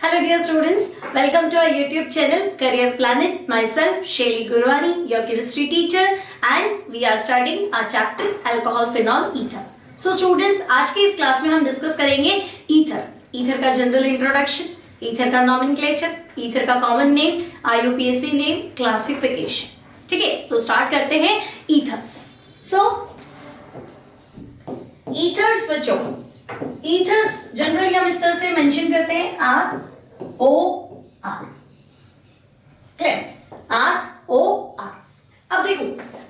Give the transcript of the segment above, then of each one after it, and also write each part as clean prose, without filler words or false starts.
Hello dear students, welcome to our YouTube channel Career Planet. Myself Shaili Gurwani, your chemistry teacher, and we are studying our chapter Alcohol, Phenol, Ether. So students, आज के इस class में हम discuss करेंगे ether. Ether का general introduction, ether का nomenclature, ether का common name, IUPAC name, classification. ठीक है, तो स्टार्ट करते हैं ईथर्स. सो ईथर्स बच्चों, ईथर्स जनरली हम इस तरह से मेंशन करते हैं ROR. ROR. अब देखो,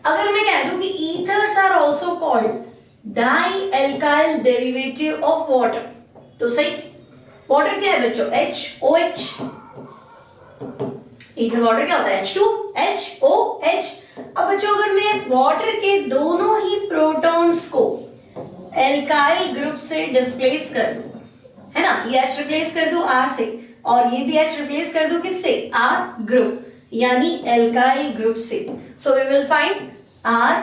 अगर मैं कह दूं कि ethers are also called di alkyl derivative of water, तो सही. वाटर क्या है बच्चों? HOH. ईथर वाटर क्या होता है? H2HOH. अब बच्चों, अगर मैं वाटर के दोनों ही प्रोटॉन्स को एल्काइल ग्रुप से डिस्प्लेस कर दूं, है ना, ये H रिप्लेस कर दूं R से और ये भी H रिप्लेस कर दूं किससे? R ग्रुप, यानी एल्काइल ग्रुप से. So we will find ROR.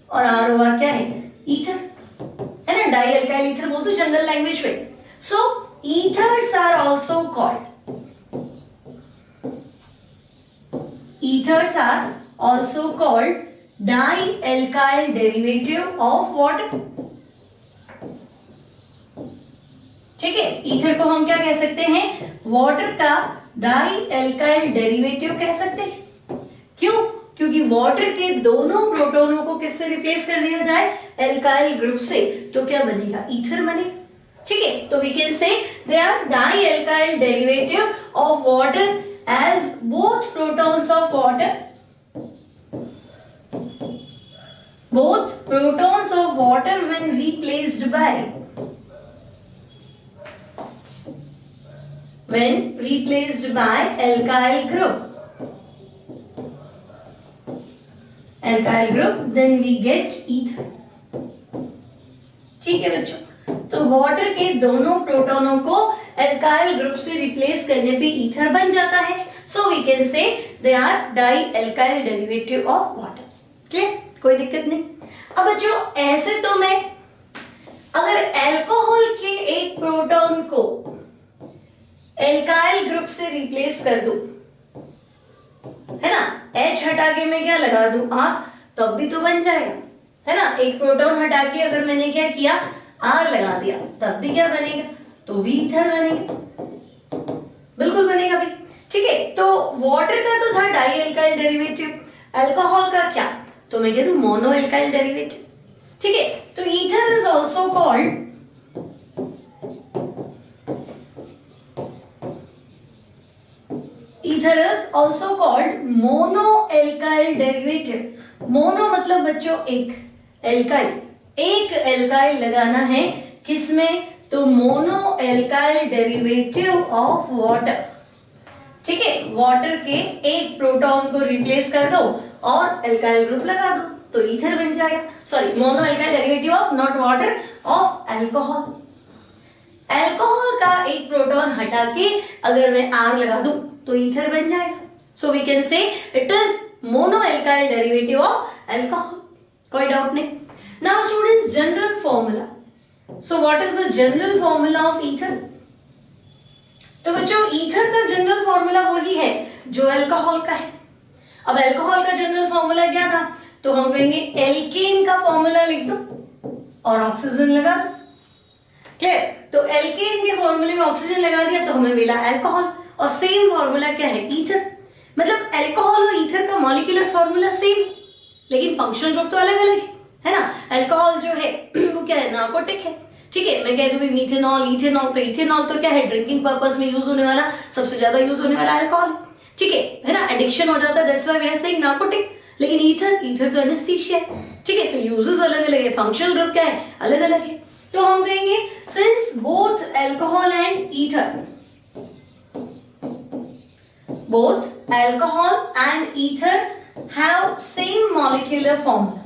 और ROR क्या है? ईथर, है ना, डाई एल्काइल ईथर बोलते जनरल लैंग्वेज में. So ethers are also called, ethers are also called dialkyl derivative of water. ठीक है, ईथर को हम क्या कह सकते हैं? वाटर का डाइएल्काइल डेरिवेटिव कह सकते हैं. क्यों? क्योंकि वाटर के दोनों प्रोटोनों को किससे रिप्लेस कर दिया जाए? एल्काइल ग्रुप से. तो क्या बनेगा? ईथर बनेगा. ठीक है, तो we can say they are dialkyl derivative of water as both protons of water when replaced by alkyl group then we get ether. ठीक है बच्चों, तो वाटर के दोनों प्रोटोनों को एल्काइल ग्रुप से रिप्लेस करने पे ईथर बन जाता है. सो we can say they are di alkyl derivative of water. Clear? कोई दिक्कत नहीं. अब बच्चों, ऐसे तो मैं अगर अल्कोहल के एक प्रोटॉन को एल्काइल ग्रुप से रिप्लेस कर दूं, है ना, H हटा के मैं क्या लगा दूं? तब भी तो बन जाएगा, है ना. एक प्रोटॉन हटा के अगर मैंने क्या किया? R लगा दिया, तब भी क्या बनेगा? तो भी ईथर बनेगा. बिल्कुल बनेगा भाई. ठीक है, तो वाटर का तो था डाई एल्काइल डेरिवेटिव, अल्कोहल का क्या? तो मैं कह दूं मोनो एल्काइल डेरिवेटिव. ठीक है, तो ether is also called mono alkyl derivative. Mono मतलब बच्चों एक एल्काइल, एक एल्काइल लगाना है किसमें? तो mono alkyl derivative of water. ठीक है, वाटर के एक प्रोटॉन को रिप्लेस कर दो और एल्काइल ग्रुप लगा दो, तो ईथर बन जाएगा. Sorry, mono alkyl derivative of not water, of alcohol. Alcohol का एक प्रोटॉन हटा के अगर मैं R लगा दूं तो ईथर बन जाएगा. So we can say it is mono alkyl derivative of alcohol. कोई डाउट नहीं. Now students, general formula. So what is the general formula of ether? तो बच्चों, ईथर का जनरल फॉर्मूला वही है जो अल्कोहल का है. अब अल्कोहल का जनरल फॉर्मूला क्या था? तो हम कहेंगे एल्केन का फॉर्मूला लिख दो और ऑक्सीजन लगा दो. क्लियर? तो एल्केन के फॉर्मूले में ऑक्सीजन लगा दिया तो हमें मिला अल्कोहल. और सेम फॉर्मूला क्या है? ईथर. मतलब अल्कोहल और ईथर का मॉलिक्यूलर फॉर्मूला सेम, लेकिन फंक्शनल ग्रुप तो अलग अलग है ना. अल्कोहल जो है वो क्या है? नार्कोटिक है. ठीक है, मैं कह दूं मीथेनॉल, इथेनॉल, तो इथेनॉल तो क्या है? ड्रिंकिंग पर्पस में यूज होने वाला, सबसे ज्यादा यूज होने वाला अल्कोहल. ठीक है ना, एडिक्शन हो जाता है, that's why we are saying narcotic. लेकिन ईथर तो एनेस्थीसिया है. ठीक है, तो यूजेस अलग अलग है, फंक्शनल ग्रुप क्या है? अलग अलग है. तो हम कहेंगे since both alcohol and ether have same molecular formula.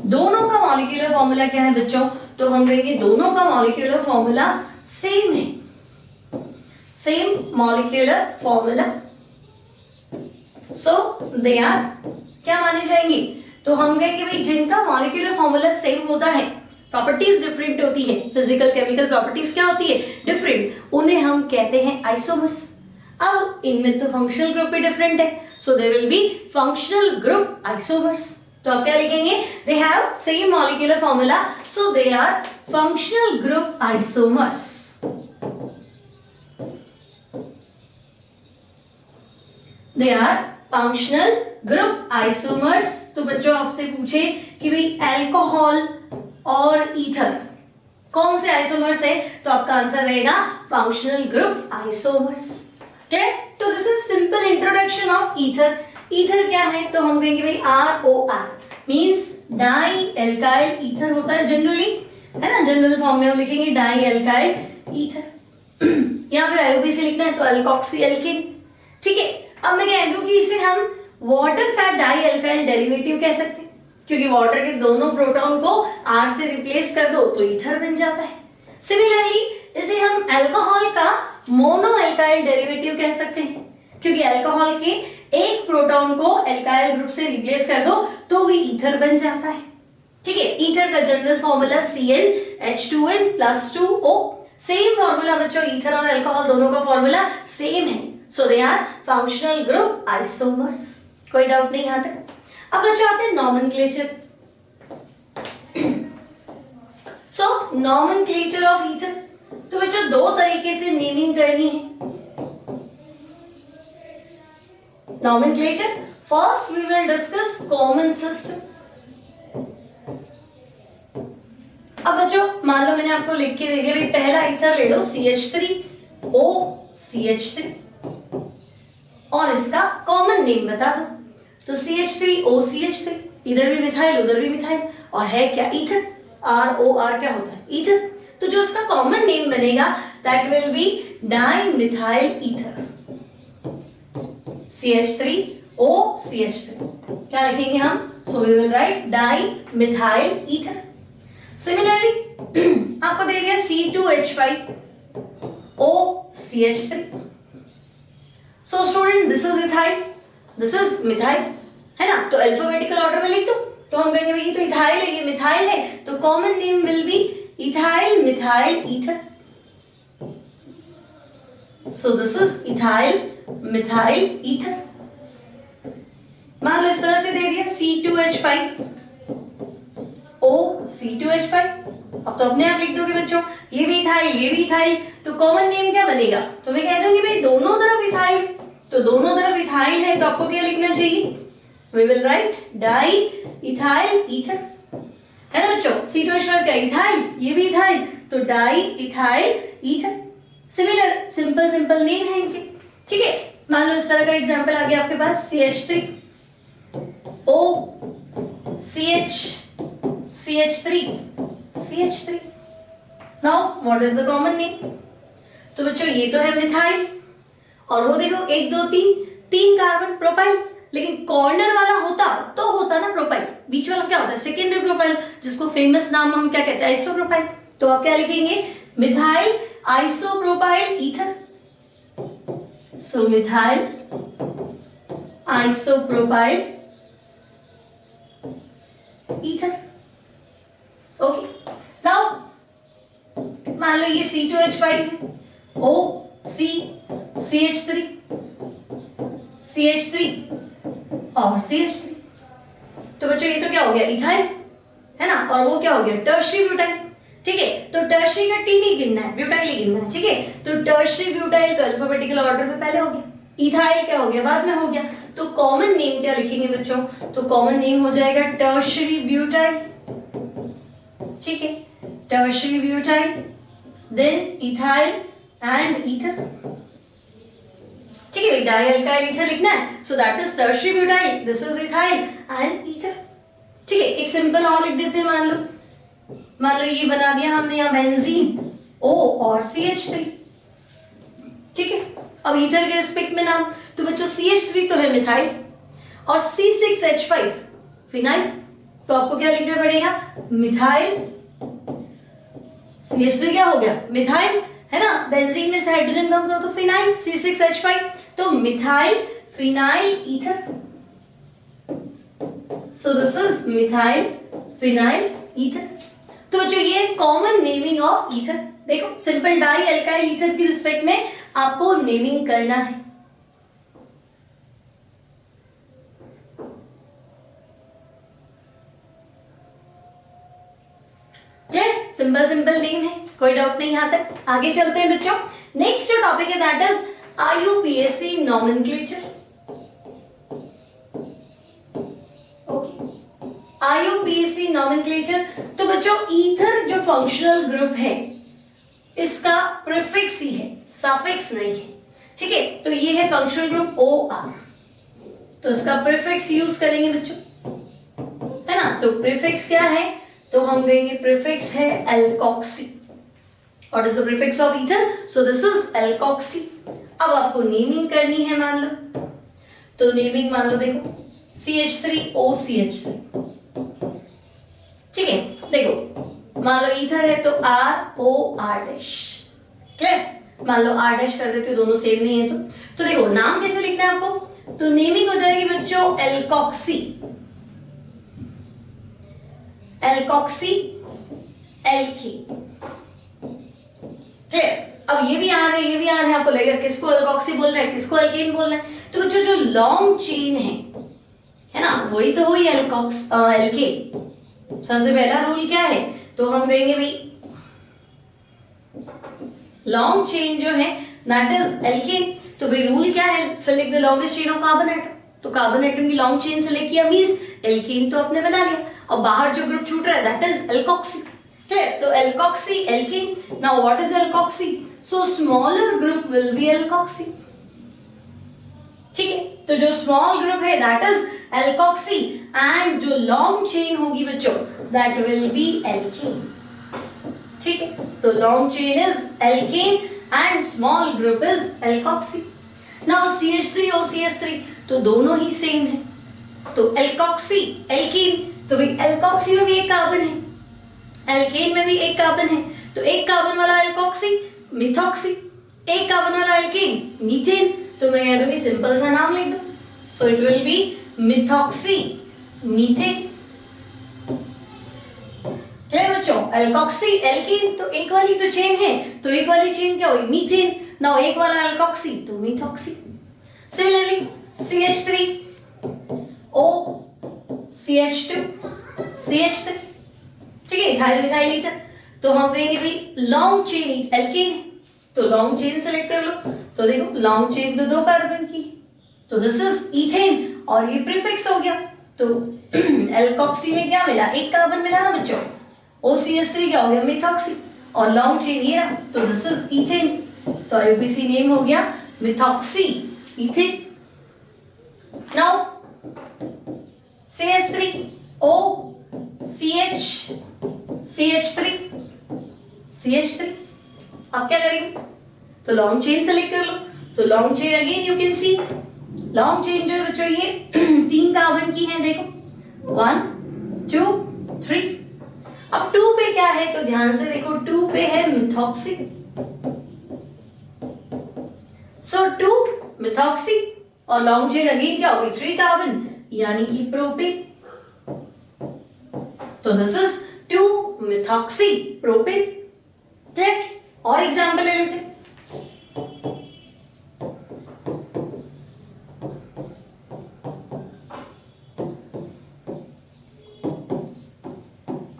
दोनों का मॉलिक्यूलर फॉर्मूला क्या है बच्चों? तो हम कहेंगे दोनों का मॉलिक्यूलर फॉर्मूला सेम है. Same molecular formula, so they are क्या माने जाएंगे? तो हम कहेंगे भाई जिनका मॉलिक्यूलर फॉर्मूला सेम होता है प्रॉपर्टीज डिफरेंट होती है, फिजिकल केमिकल प्रॉपर्टीज क्या होती है, डिफरेंट, उन्हें हम कहते हैं आइसोमर्स। अब इनमें तो फंक्शनल ग्रुप भी डिफरेंट है, so they will be functional group isomers. तो आप क्या लिखेंगे, they have same molecular formula, so they are functional group isomers. They are functional group isomers. तो बच्चों आपसे पूछे कि भाई अल्कोहल और ईथर कौन से आइसोमर्स है, तो आपका आंसर रहेगा फंक्शनल ग्रुप आइसोमर्स। क्लियर? तो this is simple introduction of ether. Ether क्या है, तो हम कहेंगे भाई ROR means di alkyl ether होता है जनरली, है ना, जनरल फॉर्म में हम लिखेंगे डाई एल्काइल ईथर। या फिर IUPAC से लिखना है तो अल्कोक्सी एल्केन। ठीक है, अब मैं कह दूं कि इसे हम वाटर का डाई एल्काइल डेरिवेटिव कह सकते हैं, क्योंकि वाटर के दोनों प्रोटॉन को R से रिप्लेस कर दो तो ईथर बन जाता है। सिमिलरली इसे हम अल्कोहल का मोनो एल्काइल डेरिवेटिव कह सकते हैं, क्योंकि अल्कोहल के एक प्रोटॉन को एल्काइल ग्रुप से रिप्लेस कर दो तो भी ईथर बन जाता है। ठीक है, ईथर का general formula CnH2n+2O। Same formula बच्चों, ईथर और अल्कोहल दोनों का फॉर्मूला सेम है, so they are functional group isomers. कोई डाउट नहीं यहां तक। अब बच्चों आते हैं nomenclature. So nomenclature of ether, तो बच्चों दो तरीके से नेमिंग करनी है nomenclature. First we will discuss common system. अब बच्चों मान लो मैंने आपको लिख के दे दिया, पहला ईथर ले लो CH3OCH3 और इसका कॉमन नेम बता दो। तो CH3OCH3, इधर भी मिथाइल उधर भी मिथाइल, और है क्या ईथर। ROR क्या होता है, ईथर। तो जो इसका कॉमन नेम बनेगा that will be di methyl ether, CH3OCH3। क्या लिखेंगे हम, so we will write di methyl ether. Similarly आपको दे दिया C2H5OCH3। So student this is ethyl, this is methyl, है ना, तो अल्फाबेटिकल ऑर्डर में लिख दो। तो हम कहेंगे ये तो इथाइल है, ये मिथाइल है, तो common name will be ethyl methyl ether. So this is ethyl methyl ether. मान लो इस तरह से दे दिया C2H5OC2H5। अब तो अपने आप लिख दोगे बच्चों, ये भी इथाइल ये भी इथाइल, तो कॉमन नेम क्या बनेगा, तो मैं कह दूंगी भाई दोनों तरफ इथाइल, तो दोनों तरफ इथाइल है तो आपको क्या लिखना चाहिए, we will write di ethyl ether, है ना बच्चों। C2H5 क्या इथाइल, ये भी इथाइल, तो die ethyl ether. Similar simple simple name है इनके। ठीक है, मान लो इस तरह का एग्जांपल आ गया आपके पास CH3OCH3CH3। Now what is the common name, तो बच्चों ये तो है मिथाइल, और वो देखो 1 2 3 कार्बन प्रोपाइल, लेकिन कॉर्नर वाला होता तो होता ना प्रोपाइल, बीच वाला क्या होता है सेकेंडरी प्रोपाइल, जिसको फेमस नाम हम क्या कहते हैं आइसोप्रोपाइल। तो आप क्या लिखेंगे, methyl isopropyl ether. So methyl isopropyl ether. Okay, now मान लो ये C2H5OCCH3 और CH3, तो बच्चों ये तो क्या हो गया इथाइल, है ना, और वो क्या हो गया टर्शरी ब्यूटाइल। ठीक है, तो टर्शरी का टी नहीं गिनना है, ब्यूटाइल ही गिनना है। ठीक है, तो टर्शरी ब्यूटाइल तो अल्फाबेटिकल ऑर्डर में पहले हो गया, इथाइल क्या हो गया बाद में हो गया, तो कॉमन नेम क्या लिखेंगे बच्चों, तो कॉमन नेम हो जाएगा टर्शरी ब्यूटाइल। ठीक है, tertiary butyl then ethyl and ether. ठीक है भाई, डाई अल्काइल ईथर लिखना है, so that is tertiary butyl, this is ethyl and ether. ठीक है, एक सिंपल और लिख देते हैं, मान लो ये बना दिया हमने यहाँ बेंजीन O और CH3। ठीक है, अब ईथर के रिस्पेक्ट में नाम, तो बच्चों CH3 तो है मिथाइल और C6H5 फिनाइल, तो आपको क्या लिखना पड़ेगा मिथाइल, CH3 क्या हो गया मिथाइल, है ना, बेंजीन में से हाइड्रोजन कम करो तो फिनाइल, C6H5 तो methyl phenyl ether. So this is methyl phenyl ether. तो बच्चों ये कॉमन नेमिंग ऑफ ईथर। देखो सिंपल डाई एल्काइल ईथर की रिस्पेक्ट में आपको नेमिंग करना है। क्लियर? सिंपल सिंपल नेम है, कोई डाउट नहीं यहां तक। आगे चलते हैं बच्चों। नेक्स्ट जो टॉपिक है that is IUPAC nomenclature. IUPAC nomenclature. तो बच्चों ईथर जो फंक्शनल ग्रुप है इसका प्रीफिक्स ही है, सफिक्स नहीं है, ठीक है। तो ये है फंक्शनल ग्रुप OR, तो इसका प्रीफिक्स यूज करेंगे बच्चों, है ना। तो प्रीफिक्स क्या है, तो हम देंगे प्रीफिक्स है alkoxy. What is the prefix of ether? So this is alkoxy. अब आपको नेमिंग करनी है, मान लो, तो नेमिंग मान लो, देखो CH3OCH3, ठीक है। देखो मान लो ईथर है तो ROR डैश, क्लियर। मान लो R डैश कर देते हो, दोनों सेम नहीं है तो देखो नाम कैसे लिखना है आपको, तो नेमिंग हो जाएगी बच्चों एल्कोक्सी, एल्कोक्सी एल्की, क्लियर। अब ये भी आ रहा है, ये भी आ रहा है, आपको लगेगा किसको एल्कोक्सी बोल रहा है, किसको एल्केन बोल रहा है। तो बच्चों जो लॉन्ग चेन है ना, वही तो हुई एल्केन। सबसे पहला रूल क्या है, तो हम कहेंगे भाई लॉन्ग चेन जो है दैट इज एल्केन। तो भाई रूल क्या है, select the longest chain of carbon atom. तो कार्बन एटम की लॉन्ग चेन सेलेक्ट किया मींस एल्केन तो आपने बना लिया, और बाहर जो ग्रुप छूट रहा है दैट इज एल्कोक्सी, क्लियर। तो alkoxy alkane. Now what is alkoxy, so smaller group will be alkoxy, ठीक है। तो जो स्मॉल ग्रुप है दैट इज एल्कोक्सी, एंड जो लॉन्ग चेन होगी बच्चों दैट विल बी एल्केन, ठीक है। तो long chain is alkane and small group is alkoxy. Now CH3OCH3, तो दोनों ही सेम है, तो एल्कोक्सी एल्केन। तो भाई एल्कोक्सी में भी एक कार्बन है, एल्केन में भी एक कार्बन है, तो एक कार्बन वाला एल्कोक्सी मिथॉक्सी, एक कार्बन वाला एल्केन मीथेन। तो मैं कह दूंगी सिंपल सा नाम लिख दो, so it will be methoxy methane, clear बच्चों। एल्कोक्सी एल्केन, तो एक वाली तो चेन है, तो एक वाली चेन क्या हुई, मीथेन। नाउ एक वाला एल्कोक्सी तो methoxy. Similarly CH3O CH2 CH3, ठीक है, इथाइल मिथाइल ईथर। तो हम कहेंगे भाई लॉन्ग चेन एल्केन है, तो लॉन्ग चेन सेलेक्ट कर लो। तो देखो लॉन्ग चेन तो 2 कार्बन की, तो दिस इज ईथेन, और ये प्रीफिक्स हो गया। तो एल्कोक्सी में क्या मिला, एक कार्बन मिला ना बच्चों, OCH3 क्या हो गया, मिथॉक्सी, और लॉन्ग चेन ये रहा, तो दिस इज ईथेन। तो IUPAC नेम हो गया methoxy ethane. Now CH3O CH3 अब क्या करेंगे, तो लॉन्ग चेन सेलेक्ट कर लो। तो long chain again you can see, long chain जो है बच्चों ये 3 कार्बन की है, देखो 1 2 3। अब 2 पे क्या है, तो ध्यान से देखो 2 पे है मिथॉक्सी, सो 2 मिथॉक्सी, और लॉन्ग चेन अगेन क्या होगी, 3 कार्बन, यानी कि प्रोपेन। तो this is 2 methoxy propane, clear. और एग्जांपल ले लेते हैं,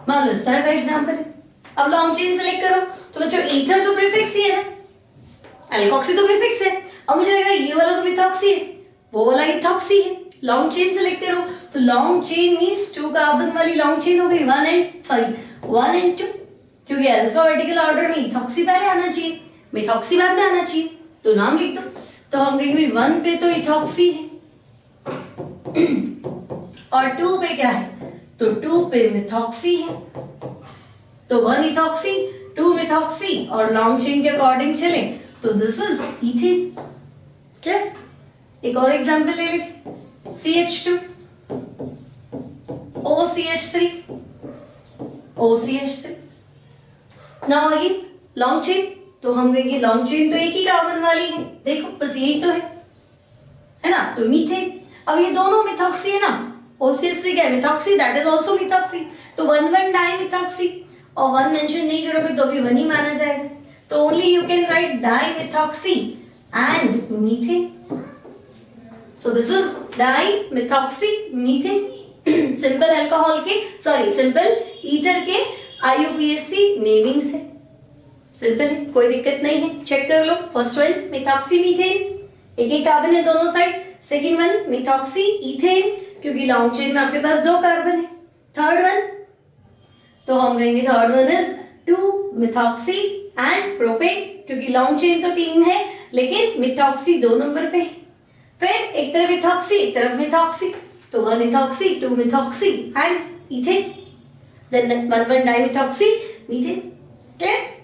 मान लो इस तरह का एग्जांपल है। अब लॉन्ग चेन सेलेक्ट करो, तो बच्चों ईथर तो प्रीफिक्स ही है ना, एल्कोक्सी तो प्रीफिक्स है। अब मुझे लग रहा है ये वाला तो मिथॉक्सी है, वो वाला इथॉक्सी है। लॉन्ग चेन सेलेक्ट करो, तो लॉन्ग चेन मींस 2 कार्बन वाली लॉन्ग चेन हो गई, 1 एंड 2, क्योंकि अल्फाबेटिकल ऑर्डर में इथॉक्सी पहले आना चाहिए, मिथॉक्सी बाद में आना चाहिए, तो नाम लिख दो। तो हम कहेंगे 1 पे तो इथॉक्सी है और 2 पे क्या है, तो 2 पे मिथॉक्सी है, तो 1 इथॉक्सी 2 मिथॉक्सी, और लॉन्ग चेन के अकॉर्डिंग चले तो दिस इज इथेन, क्लियर। एक और एग्जांपल ले लेते, CH2 OCH3 OCH3। Now again long chain, तो हम कहेंगे लॉन्ग चेन तो एक ही कार्बन वाली है, देखो बस यही तो है ना, तो मीथेन। अब ये दोनों मिथॉक्सी है ना, OCH3 क्या है, methoxy, that is also methoxy, तो 1 1 डाई मिथॉक्सी, और वन मेंशन नहीं करोगे तो भी वन ही माना जाएगा, तो only you can write dimethoxy and methane. So this is dimethoxy methane. Simple alcohol के सिंपल ईथर के IUPAC नेमिंग से सिंपल है, कोई दिक्कत नहीं है. चेक कर लो. फर्स्ट वन मिथॉक्सी मीथेन, एक एक कार्बन है दोनों side. Second one methoxy ethane, क्योंकि लॉन्ग चेन में आपके पास 2 कार्बन है. थर्ड वन, तो हम कहेंगे third one is 2 methoxy and propane, क्योंकि लॉन्ग चेन तो 3 है लेकिन मिथॉक्सी 2 नंबर पे है. फिर एक तरफ इथॉक्सी एक तरफ मिथॉक्सी, तो 1 ethoxy 2 methoxy and ethane, then 1 dimethoxy methane. Clear?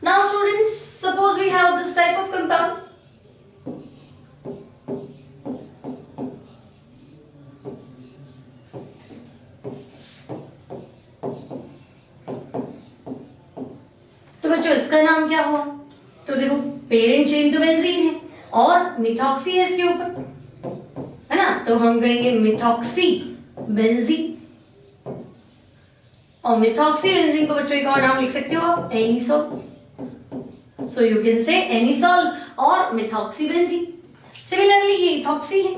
Now students, suppose we have this type of compound. तो बच्चों इसका नाम क्या हुआ? तो देखो पेरेंट चेन तो बेंजीन है और मिथॉक्सी है इसके ऊपर, है ना, तो हम कहेंगे मिथॉक्सी बेंजीन. और मिथॉक्सी बेंजीन को बच्चों एक और नाम लिख सकते हो आप, anisole. So you can say anisole or methoxybenzene. Similarly ये ethoxy है,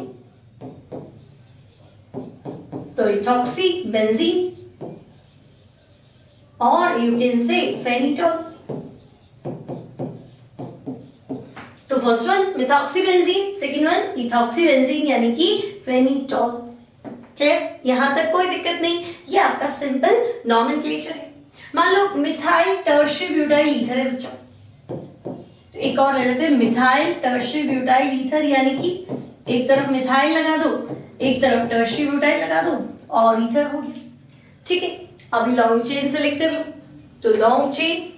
तो ethoxybenzene, और you can say phenitol. तो first one methoxybenzene, second one ethoxybenzene यानी कि phenitol. क्लियर? यहां तक कोई दिक्कत नहीं, ये आपका सिंपल नॉमेनक्लेचर है. मान लो मिथाइल टर्शियरी ब्यूटाइल ईथर है बच्चों, तो एक और ले लेते हैं मिथाइल टर्शियरी ब्यूटाइल ईथर, यानी कि एक तरफ मिथाइल लगा दो एक तरफ टर्शियरी ब्यूटाइल लगा दो और ईथर हो गया. ठीक है, अभी लॉन्ग चेन सेलेक्ट कर लो. तो लॉन्ग चेन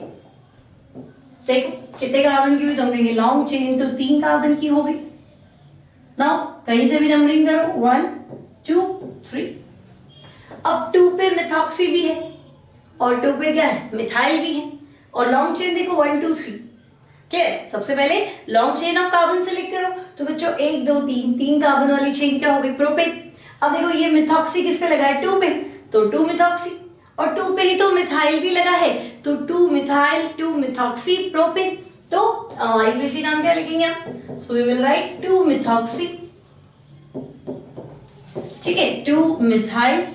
देखो कितने कार्बन की हुई, तो हम कहेंगे लॉन्ग चेन तो 3 कार्बन की हो गई. नाउ कहीं से भी नंबरिंग करो 1 2 3. अब 2 पे मिथॉक्सी भी है और 2 पे क्या है, मिथाइल भी है, और लॉन्ग चेन देखो 1 2 3. क्लियर? सबसे पहले long chain of carbon select करो. तो बच्चों 1 2 3 कार्बन वाली चेन क्या हो गई, प्रोपेन. अब देखो ये मिथॉक्सी किस पे लगा है, 2 पे, तो 2 मिथॉक्सी, और 2 पे ही तो मिथाइल भी लगा है, तो 2 मिथाइल 2 मिथॉक्सी प्रोपेन. तो IUPAC नाम क्या लिखेंगे आप? So we will write 2 methoxy. ठीक है, 2 मिथाइल,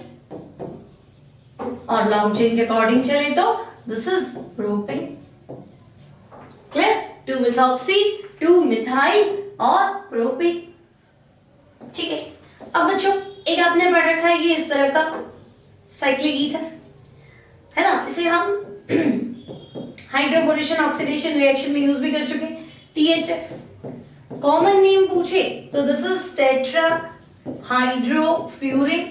और लॉन्ग चेन के अकॉर्डिंग चले तो this is propane. Clear? 2 methoxy 2 methyl और प्रोपेन. ठीक है, अब बच्चों एक आपने पढ़ रखा है ये इस तरह का साइक्लिक ईथर, है ना, इसे हम हाइड्रोबोरेशन ऑक्सीडेशन रिएक्शन में यूज भी कर चुके हैं. THF कॉमन नेम पूछे तो दिस इज टेट्रा हाइड्रोफ्यूरिन.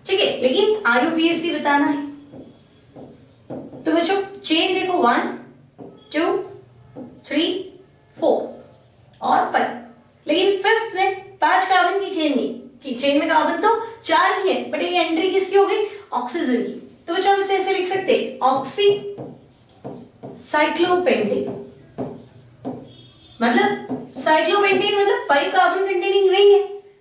ठीक है, लेकिन IUPAC बताना है. तो बच्चों चेन देखो 1 2 3 4 और 5, लेकिन फिफ्थ में 5 कार्बन की चेन नहीं, कि चेन में कार्बन तो 4 ही है, बट ये एंट्री किसकी हो गई, ऑक्सीजन की. तो बच्चों हम इसे ऐसे लिख सकते हैं, ऑक्सी साइक्लोपेंटेन. मतलब साइक्लोपेंटेन मतलब 5 कार्बन कंटेनिंग रिंग है,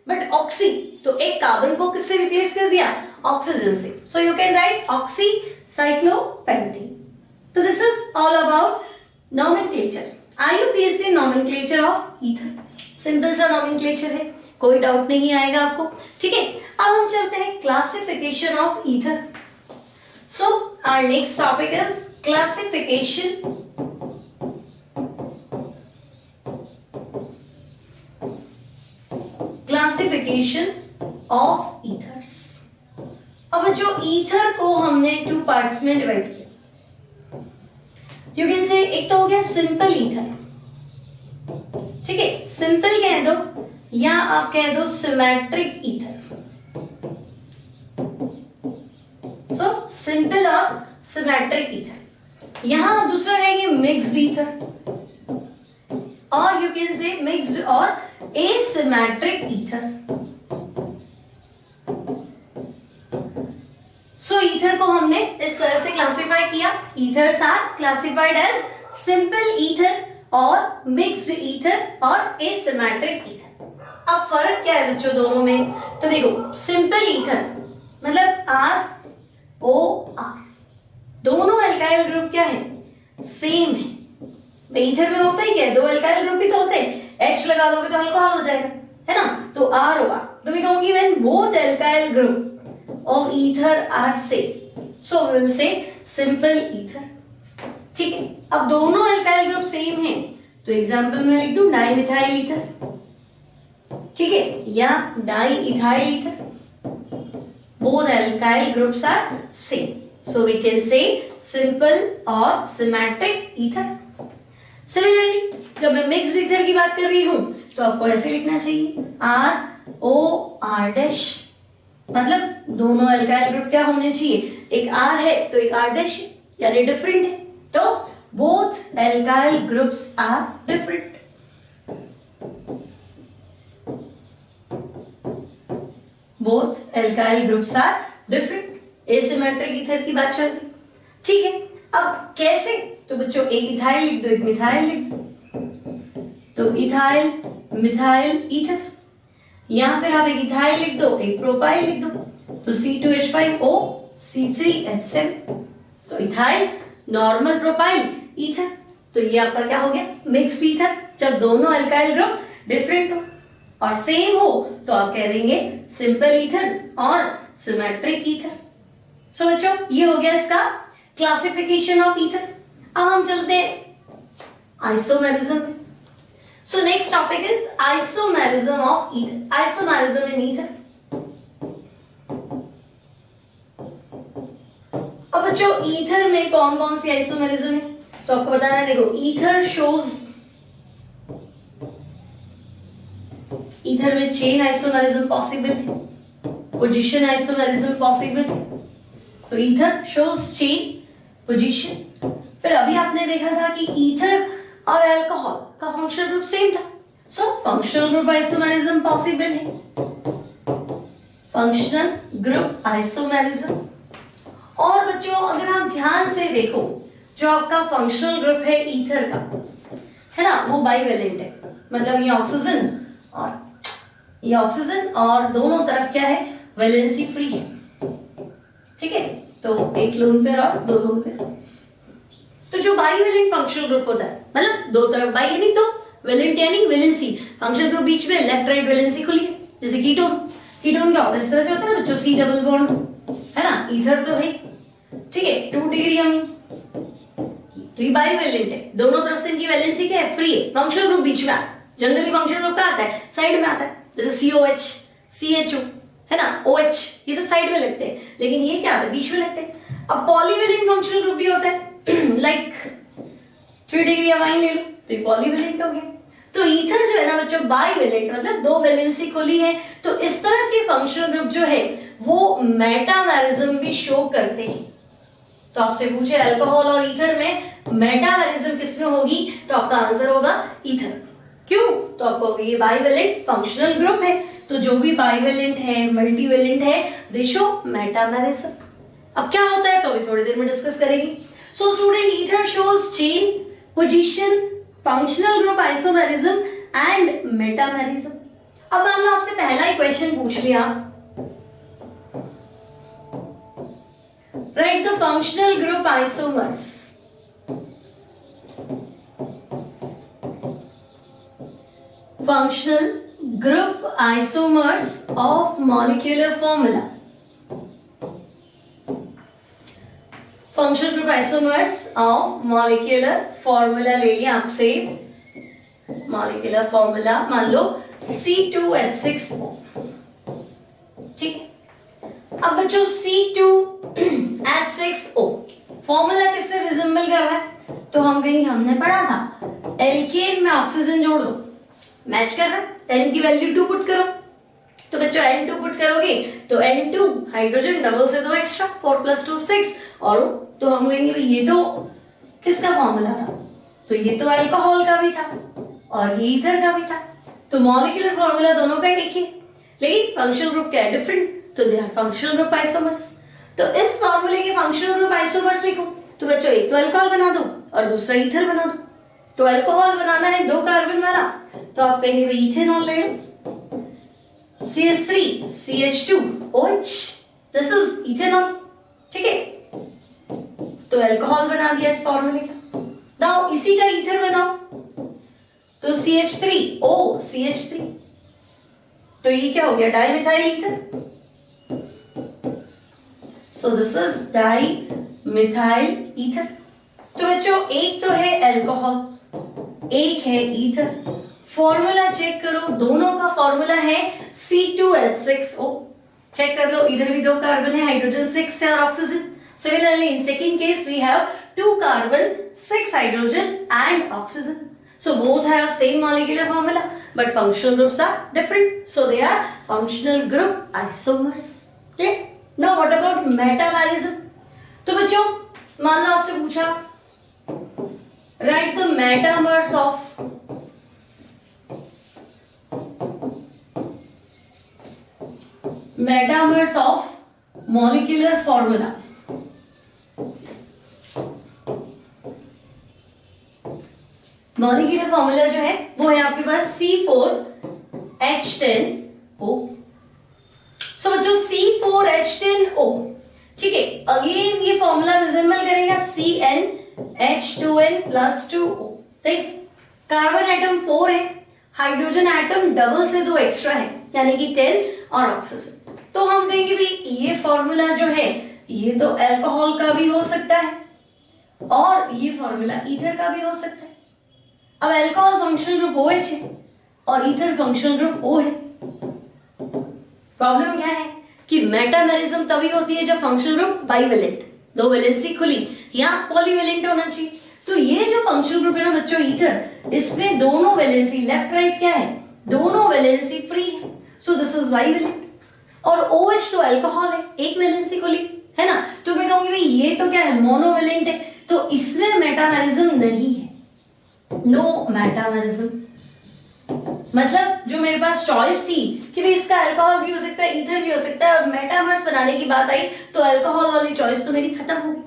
बट ऑक्सी तो एक कार्बन को किससे रिप्लेस कर दिया, ऑक्सीजन से. So you can write oxy cyclopentane. तो this is all about nomenclature, IUPAC nomenclature of ether. Simple सा नॉमेनक्लेचर है, कोई डाउट नहीं आएगा आपको. ठीक है, अब हम चलते हैं classification of ether. So our next topic is classification of ethers. अब जो ईथर को हमने 2 पार्ट्स में डिवाइड किया, यू कैन से एक तो हो गया सिंपल ईथर. ठीक है, सिंपल कह दो या आप कह दो सिमेट्रिक ईथर. सो सिंपल और सिमेट्रिक ईथर. यहां आप दूसरा कहेंगे मिक्स्ड ईथर, और यू कैन से मिक्स्ड और एसिमेट्रिक ईथर. सो ईथर को हमने इस तरह से क्लासिफाई किया. Ethers are classified as simple ether और मिक्स्ड ईथर और एसिमेट्रिक ईथर. अब फर्क क्या है बच्चों दोनों में? तो देखो सिंपल ईथर मतलब ROR। दोनों एल्काइल ग्रुप क्या है, सेम है। भाई ईथर में होता ही क्या है, दो एल्काइल ग्रुप ही तो होते हैं, H लगा दोगे तो अल्कोहल हो जाएगा, है ना। तो ROR तो मैं कहूंगी when both alkyl group of ether are same, so we will say simple ether. ठीक है, अब दोनों एल्काइल ग्रुप सेम है तो एग्जांपल में लिख दूं डाइमिथाइल ईथर, ठीक है, या di ethyl ether. Both alkyl groups are same, so we can say simple or symmetric ether. Similarly, जब मैं मिक्स्ड ईथर की बात कर रही हूं तो आपको ऐसे लिखना चाहिए ROR डैश, मतलब दोनों एल्काइल ग्रुप क्या होने चाहिए, एक R है तो एक R डैश है, यानी डिफरेंट है, तो both alkyl groups are different. Both alkyl groups are different. Asymmetric ether की बात चल रही, ठीक है। अब कैसे, तो बच्चों एक इथाइल लिख दो, एक मिथाइल लिख दो, तो इथाइल मिथाइल ईथर, या फिर आप एक इथाइल लिख दो, एक प्रोपाइल लिख दो, तो C2H5O C3H7, तो इथाइल नॉर्मल प्रोपाइल ईथर। तो ये आपका क्या हो गया, मिक्स्ड ईथर। जब दोनों एल्काइल ग्रुप डिफरेंट हो और सेम हो तो आप कह देंगे सिंपल ईथर और सिमेट्रिक ईथर। सो बच्चों ये हो गया इसका क्लासिफिकेशन ऑफ ईथर। अब हम चलते हैं आइसोमेरिज्म में। So next topic is isomerism of ether, isomerism in ether. अब बच्चों ईथर में कौन कौन सी आइसोमेरिज्म है तो आपको बताना है, देखो ईथर शोज, ईथर में चेन आइसोमेरिज्म पॉसिबल है, पोजीशन आइसोमेरिज्म पॉसिबल है, तो ईथर शोज चेन पोजीशन। फिर अभी आपने देखा था कि ईथर और अल्कोहल का फंक्शनल ग्रुप सेम था, so functional group isomerism possible है, फंक्शनल ग्रुप आइसोमेरिज्म। और बच्चों अगर आप ध्यान से देखो, जो आपका फंक्शनल ग्रुप है ईथर का, है ना, वो बाइवेलेंट है, मतलब ये ऑक्सीजन और दोनों तरफ क्या है, वैलेंसी फ्री है, ठीक है। तो एक लोन पेयर और दो लोन पेयर। तो जो बाइवेलेंट फंक्शनल ग्रुप होता है, मतलब दो तरफ बाई यानी दो, वेलेंट यानी वैलेंसी, फंक्शनल ग्रुप बीच में लेफ्ट राइट वैलेंसी खुली है, जैसे कीटोन। कीटोन क्या होता है, इस तरह से होता है ना बच्चों, C डबल बॉन्ड, है ना, ईथर तो है, ठीक है, 2 डिग्री अमीन, तो ये बाइवेलेंट है, दोनों तरफ से इनकी वैलेंसी क्या है, फ्री है, फंक्शनल ग्रुप बीच में आता है। जनरली फंक्शनल ग्रुप का आता है साइड में आता है, जैसे COH CHO, है ना, OH, ये सब साइड में लगते हैं, लेकिन ये क्या होता है, बीच में लगते हैं। अब पॉलीवेलेंट फंक्शनल ग्रुप भी होता है लाइक 3 डिग्री अमाइन ले लो तो ये पॉलीवेलेंट हो गया। तो ईथर जो है ना बच्चों बाइवेलेंट, मतलब दो वैलेंसी खुली है, तो इस तरह के फंक्शनल ग्रुप जो है वो मेटामेरिज्म भी शो करते हैं। तो आपसे पूछे अल्कोहल और ईथर में मेटामेरिज्म किसमें होगी, तो आपका आंसर होगा ईथर। क्यों, तो आपको ये बाइवेलेंट फंक्शनल ग्रुप है, तो जो भी बाइवेलेंट है, मल्टीवेलेंट है, दे शो मेटामेरिज्म। अब क्या होता है तो अभी थोड़ी देर में डिस्कस करेंगे। So student, ether shows chain, position, functional group isomerism and metamerism. अब मान लो आपसे पहला ही क्वेश्चन पूछ लिया, right the functional group isomers. Functional group isomers of molecular formula. Functional group isomers of molecular formula ले लिया आपसे, molecular formula मान लो C2H6O, ठीक है। अब बच्चों C2H6O फॉर्मूला किससे रिजेंबल कर रहा है, तो हम कहेंगे हमने पढ़ा था एल्केन में ऑक्सीजन जोड़ दो, मैच कर रहा है, N की वैल्यू 2 पुट करो, तो बच्चों N2 पुट करोगे तो N2 हाइड्रोजन डबल से 2 एक्स्ट्रा, 4 + 2 6, और तो हम कहेंगे भाई ये तो किसका फॉर्मूला था, तो ये तो अल्कोहल का भी था और ये ईथर का भी था, तो मॉलिक्यूलर फॉर्मूला दोनों का एक ही, लेकिन फंक्शनल ग्रुप क्या है, डिफरेंट, तो they are functional group isomers. तो इस फॉर्मूले के फंक्शनल ग्रुप आइसोमर्स लिखो, तो बच्चों एक तो अल्कोहल बना दो और दूसरा ईथर बना दो। तो अल्कोहल बनाना है 2 कार्बन वाला, तो आप कहेंगे भाई इथेनॉल ले लो, CH3 CH2 OH, this is ethanol, ठीक है, तो अल्कोहल बना दिया इस फॉर्मूले का। नाउ इसी का ईथर बनाओ, तो CH3O CH3, तो ये क्या हो गया, die methyl ether. So this is die methyl ether. तो बच्चों एक तो है अल्कोहल, एक है ईथर। फॉर्मूला चेक करो, दोनों का फॉर्मूला है C2H6O। चेक कर लो, इधर भी 2 कार्बन है, हाइड्रोजन 6 है और oxygen. Similarly in second case we have 2 carbon 6 hydrogen and oxygen. So both have same molecular formula but functional groups are different. So they are functional group isomers. Okay? Now what about metamerism? तो बच्चों मान लो आपसे पूछा write the metamers of molecular formula. Molecular formula जो है वो है आपके पास C4H10O. सो बच्चों C4H10O, ठीक है, अगेन ये फॉर्मूला रिजेंबल करेगा CnH2n+2O. राइट, कार्बन एटम 4 है, हाइड्रोजन एटम डबल से 2 एक्स्ट्रा है यानी कि 10 और ऑक्सीजन. तो हम कहेंगे भाई ये फॉर्मूला जो है ये तो अल्कोहल का भी हो सकता है और ये फॉर्मूला ईथर का भी हो सकता है. अब अल्कोहल फंक्शनल ग्रुप OH है और ईथर फंक्शनल ग्रुप O है. प्रॉब्लम क्या है कि मेटामेरिज्म तभी होती है जब फंक्शनल ग्रुप बाइवेलेंट, 2 वैलेंसी खुली या पॉलीवेलेंट होना चाहिए. तो ये जो फंक्शनल ग्रुप है ना बच्चों ईथर, इसमें दोनों वैलेंसी लेफ्ट राइट क्या है, दोनों वैलेंसी फ्री है. सो दिस इज बाइवेलेंट. और OH तो अल्कोहल है, एक वैलेंसी खुली है ना. तो मैं कहूंगी भाई ये तो क्या है, मोनोवेलेंट है, तो इसमें मेटामेरिज्म नहीं है, नो मेटामेरिज्म. मतलब जो मेरे पास चॉइस थी कि भाई इसका अल्कोहल भी हो सकता है ईथर भी हो सकता है और मेटामर्स बनाने की बात आई तो अल्कोहल वाली चॉइस तो मेरी खत्म हो गई.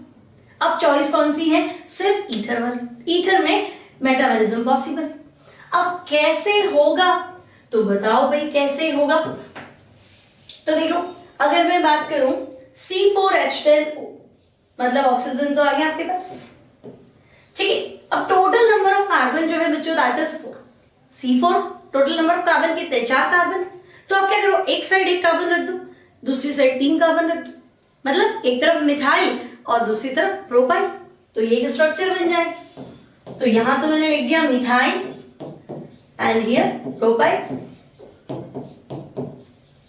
अब चॉइस कौन सी है, सिर्फ ईथर वाली. ईथर में मेटामेरिज्म पॉसिबल है. अब कैसे होगा तो बताओ भाई कैसे होगा. तो देखो अगर मैं बात करूं C4H10O मतलब ऑक्सीजन तो आ गया आपके पास, ठीक है. अब टोटल नंबर ऑफ कार्बन जो है बच्चों that is 4. C4 total number of carbon कितने, 4 कार्बन. तो आप क्या करो, एक साइड एक कार्बन रख दो, दूसरी साइड 3 कार्बन रख दो. मतलब एक तरफ मिथाइल और दूसरी तरफ प्रोपाइल, तो ये एक स्ट्रक्चर बन जाए. तो यहां तो मैंने लिख दिया मिथाइल एंड हियर प्रोपाइल,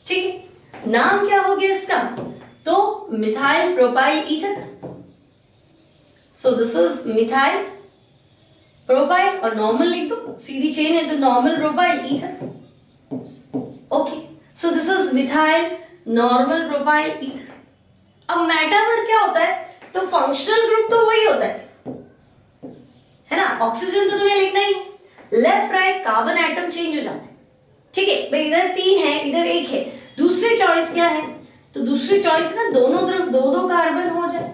ठीक है. नाम क्या हो गया इसका, तो methyl propyl ether. So this is methyl propyl और नॉर्मल लिख दो, सीधी चेन है तो normal propyl ether. Okay, so this is methyl normal propyl ether. अब मेटामर क्या होता है, तो फंक्शनल ग्रुप तो वही होता है ना. ऑक्सीजन तो तुम्हें लिखना ही, left right carbon atom change हो जाते हैं, ठीक है. भाई इधर 3 है इधर 1 है. दूसरी चॉइस क्या है, तो दूसरी चॉइस ना दोनों तरफ 2-2 कार्बन हो जाए.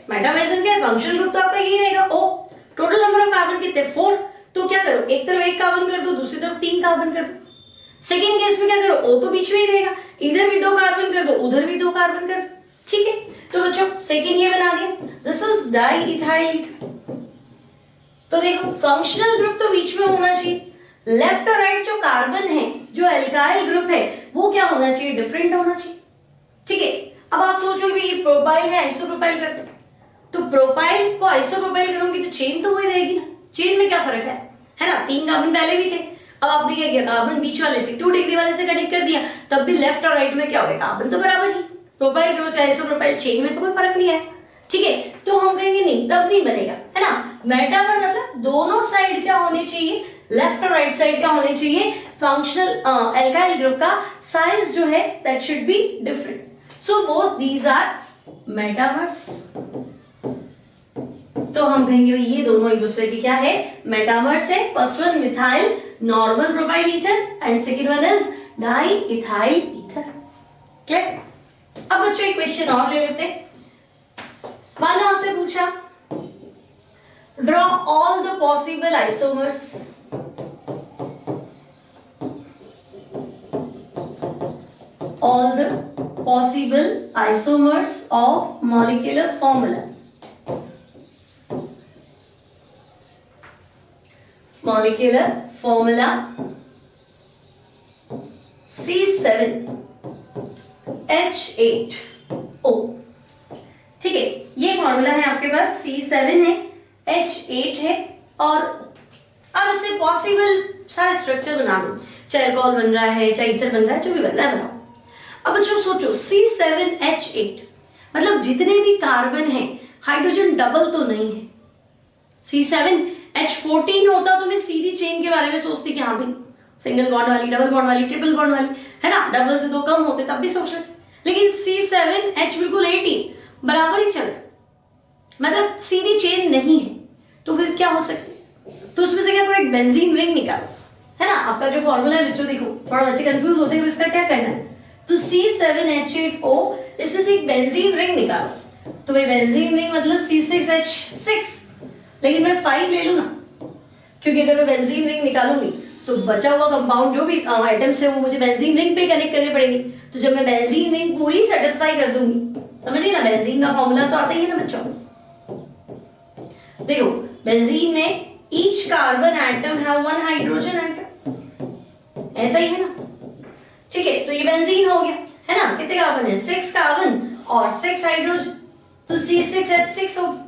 मेटामेरिज्म क्या है, फंक्शनल ग्रुप तो आपका यही रहेगा O. Total number of carbon कितने, 4. तो क्या करो, एक तरफ 1 कार्बन कर दो, दूसरी तरफ 3 कार्बन कर दो. सेकंड केस में क्या करो, O तो बीच में ही रहेगा, इधर भी 2 कार्बन कर दो, उधर भी 2 कार्बन कर दो, ठीक है. तो बच्चों सेकंड ये बना दिया, दिस इज डाईइथाइल ईथर. तो देखो फंक्शनल ग्रुप तो बीच में होना चाहिए, लेफ्ट और राइट जो कार्बन है जो एल्काइल ग्रुप है वो क्या होना चाहिए, डिफरेंट होना चाहिए, ठीक है. अब आप सोचोगे ये प्रोपाइल है आइसोप्रोपाइल कर दो, तो प्रोपाइल को आइसोप्रोपाइल करूंगी तो चेन तो वही रहेगी ना. चेन में क्या फर्क है ना. 3 कार्बन पहले भी थे, अब आप देखिए कार्बन बीच वाले से 2 डिग्री वाले से कनेक्ट कर दिया, तब भी लेफ्ट और राइट में क्या हो गया, कार्बन तो बराबर ही. प्रोपाइल करो चाहे आइसोप्रोपाइल, चेन में तो कोई फर्क नहीं है, ठीक है. तो हम कहेंगे नहीं तब नहीं बनेगा, है ना. मेटामर मतलब दोनों साइड क्या होने चाहिए, लेफ्ट और राइट साइड क्या होने चाहिए, फंक्शनल एल्काइल ग्रुप का साइज जो है that should be different. So both these are metamers. तो हम कहेंगे भाई ये दोनों एक दूसरे की क्या है, मेटामर्स है. First one methyl normal propyl ether and second one is diethyl ether. Clear. अब बच्चों एक क्वेश्चन और ले लेते हैं. मान लो आपसे पूछा draw all the possible isomers all the possible isomers of molecular formula. Molecular formula C7H8O. ठीक है, ये फॉर्मूला है आपके पास, C7 है, H8 है, और अब इससे पॉसिबल सारे स्ट्रक्चर बना दो, चाहे अल्कोहल बन रहा है, चाहे ईथर बन रहा है, जो भी बन रहा है बनाओ। अब बच्चों सोचो, C7H8 मतलब जितने भी कार्बन है हाइड्रोजन डबल तो नहीं है। C7H14 होता तो मैं सीधी चेन के बारे में सोचती कि हाँ भाई सिंगल बॉन्ड वाली, डबल बॉन्ड वाली, ट्रिपल बॉन्ड वाली, है ना, डबल से दो कम होते तब भी सोच लेते, लेकिन C7H बिल्कुल 18 बराबर ही चल रहा है, मतलब सीधी चेन नहीं है, तो फिर क्या हो सकती है? तो उसमें से क्या करो, एक बेंजीन रिंग निकालो, है ना। आपका जो फॉर्मूला है बच्चों देखो, थोड़ा बच्चे कंफ्यूज होते हैं इसका क्या करना है, तो C7H8O इसमें से एक बेंजीन रिंग निकालो। तो भाई बेंजीन रिंग मतलब C6H6, लेकिन मैं 5 ले लूं ना, क्योंकि अगर मैं बेंजीन रिंग निकालूंगी तो बचा हुआ कंपाउंड जो भी आइटम्स है वो मुझे बेंजीन रिंग पे कनेक्ट करने पड़ेंगे। तो जब मैं बेंजीन रिंग पूरी सेटिस्फाई कर दूंगी, समझिए ना, बेंजीन का फॉर्मूला तो आता ही है ना बच्चों। देखो बेंजीन में each carbon atom have 1 hydrogen atom, ऐसा ही है ना। ठीक है, तो ये बेंजीन हो गया, है ना। कितने कार्बन है? 6 कार्बन और 6 हाइड्रोजन, तो C6H6 हो गया।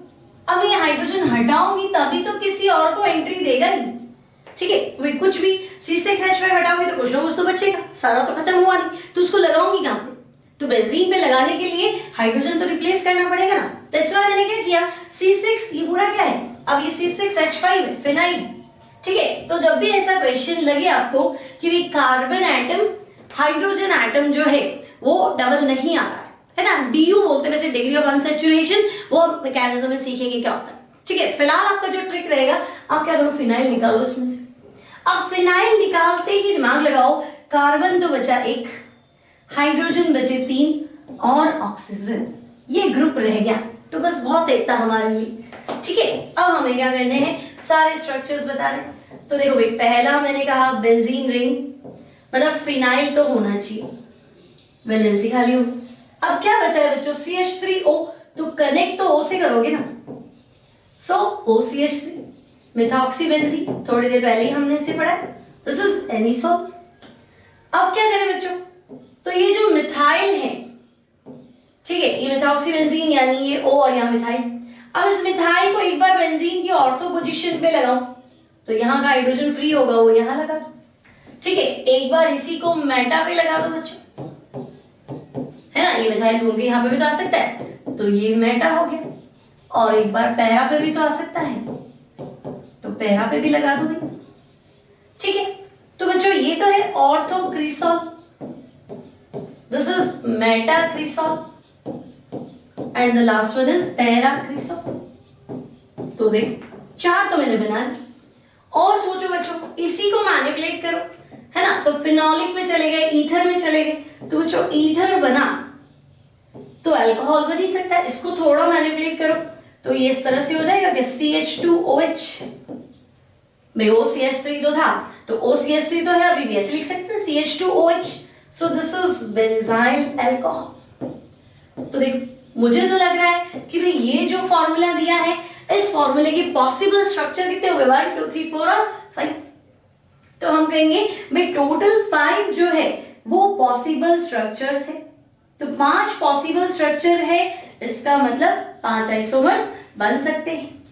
अब ये हाइड्रोजन हटाऊंगी तभी तो किसी और को एंट्री देगा ही, ठीक है। तो कुछ भी C6H5 हटाऊंगी तो कुछ ना कुछ तो बचेगा, सारा तो खत्म हुआ नहीं, तो उसको लगाऊंगी कहां पे? तो बेंजीन पे लगाने के लिए हाइड्रोजन तो रिप्लेस करना पड़ेगा ना। दैट्स व्हाई मैंने क्या किया, C6 ये पूरा क्या है, अब ये C6H5 है, फिनाइल। ठीक है, तो जब भी ऐसा क्वेश्चन लगे आपको कि भी कार्बन एटम हाइड्रोजन एटम जो है वो डबल नहीं आ रहा है ना, DU बोलते हैं, वैसे डिग्री ऑफ अनसैचुरेशन, वो मैकेनिज्म में सीखेंगे क्या होता है। ठीक है, फिलहाल आपका जो ट्रिक रहेगा, आप क्या करो, फिनाइल निकालो इसमें से। अब फिनाइल निकालते ही दिमाग लगाओ, कार्बन तो बचा 1, हाइड्रोजन बचे 3 और ऑक्सीजन, ये ग्रुप रह गया, तो बस बहुत था हमारे लिए। ठीक है, अब हमें क्या करने हैं, सारे स्ट्रक्चर्स बता रहे। तो देखो भाई, पहला मैंने कहा बेंजीन रिंग, मतलब फिनाइल तो होना चाहिए, वैलेंसी खाली हो। अब क्या बचा है बच्चों, CH3O, तो कनेक्ट तो O से करोगे ना, सो OCH3, मिथॉक्सीबेंजीन, थोड़ी देर पहले ही हमने इसे पढ़ा है, दिस इज एनिसोल। अब क्या करें बच्चों, तो ये जो मिथाइल है, ठीक है, ये मिथॉक्सीबेंजीन यानी ये O और यहाँ मिथाइल। अब इस मिथाइल को एक बार बेंजीन की ऑर्थो पोजीशन पे लगाओ, तो यहाँ का हाइड्रोजन फ्री होगा, वो यहाँ लगा दो। ठीक है, एक बार इसी को मेटा पे लगा दो बच्चों, है ना, ये मिथाइल दूर के यहाँ पे भी तो आ सकता है, तो ये मेटा हो गया। और एक बार पैरा पे भी तो आ सकता है, तो पैरा पे भी लगा दो भाई। ठीक है, तो बच्चों ये तो है orthocresol, this is metacresol and the last one is paracresol. तो देख, 4 तो मैंने बना ली। और सोचो बच्चों, इसी को मैनिपुलेट करो, है ना, तो फिनोलिक में चले गए, ईथर में चले गए, तो बच्चों ईथर बना तो अल्कोहल बन ही सकता है, इसको थोड़ा मैनिपुलेट करो तो ये इस तरह से हो जाएगा कि CH2OH, भाई OCH3 तो था, तो OCH3 तो है, अभी भी ऐसे लिख सकते हैं CH2OH, so this is benzyl alcohol. तो देखो, मुझे तो लग रहा है कि भाई ये जो फॉर्मूला दिया है, इस फॉर्मूले के पॉसिबल स्ट्रक्चर कितने हो गए, 1 2 3 4 और 5। तो हम कहेंगे भाई टोटल 5 जो है वो पॉसिबल स्ट्रक्चर्स है, तो 5 पॉसिबल स्ट्रक्चर है, इसका मतलब 5 आइसोमर्स बन सकते हैं।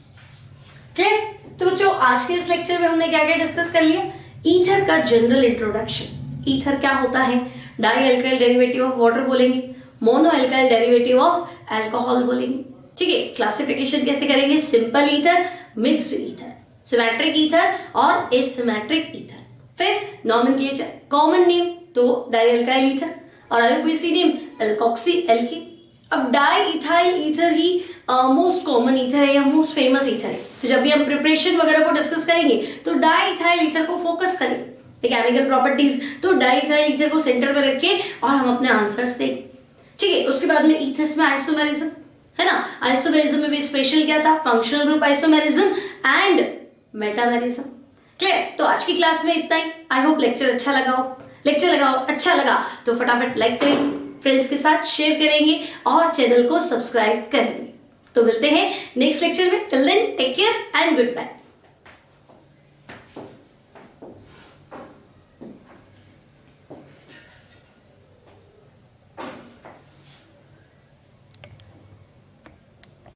क्लियर? तो बच्चों आज के इस लेक्चर में हमने क्या क्या डिस्कस कर लिया, ईथर का जनरल इंट्रोडक्शन, ईथर क्या होता है, di alkyl derivative of water बोलेंगे, mono alkyl derivative of alcohol बोलेंगे। ठीक है, क्लासिफिकेशन कैसे करेंगे, simple ether, mixed ether, symmetric ether और एसिमेट्रिक ईथर। फिर नॉमेनक्लेचर, कॉमन नेम तो डाई अल्काइल ईथर और आईयूपीएसी नेम एल्कोक्सी एल्कीन। अब डाई इथाइल ईथर ही मोस्ट कॉमन ईथर है या मोस्ट फेमस ईथर है, तो जब भी हम प्रिपरेशन वगैरह को डिस्कस करेंगे तो डाई इथाइल ईथर को फोकस करें, केमिकल प्रॉपर्टीज, तो डाई इथाइल ईथर को सेंटर पर रख के और हम अपने आंसर्स देंगे। ठीक है, उसके बाद में ईथर्स में आइसोमेरिज्म, है ना, आइसोमेरिज्म में भी स्पेशल क्या था, functional group isomerism and metamerism. Clear? तो आज की क्लास में इतना ही। आई होप लेक्चर अच्छा लगा हो। लेक्चर लगाओ, अच्छा लगा तो फटाफट लाइक करेंगे, फ्रेंड्स के साथ शेयर करेंगे और चैनल को सब्सक्राइब करेंगे। तो मिलते हैं नेक्स्ट लेक्चर में। Till then take care and good bye.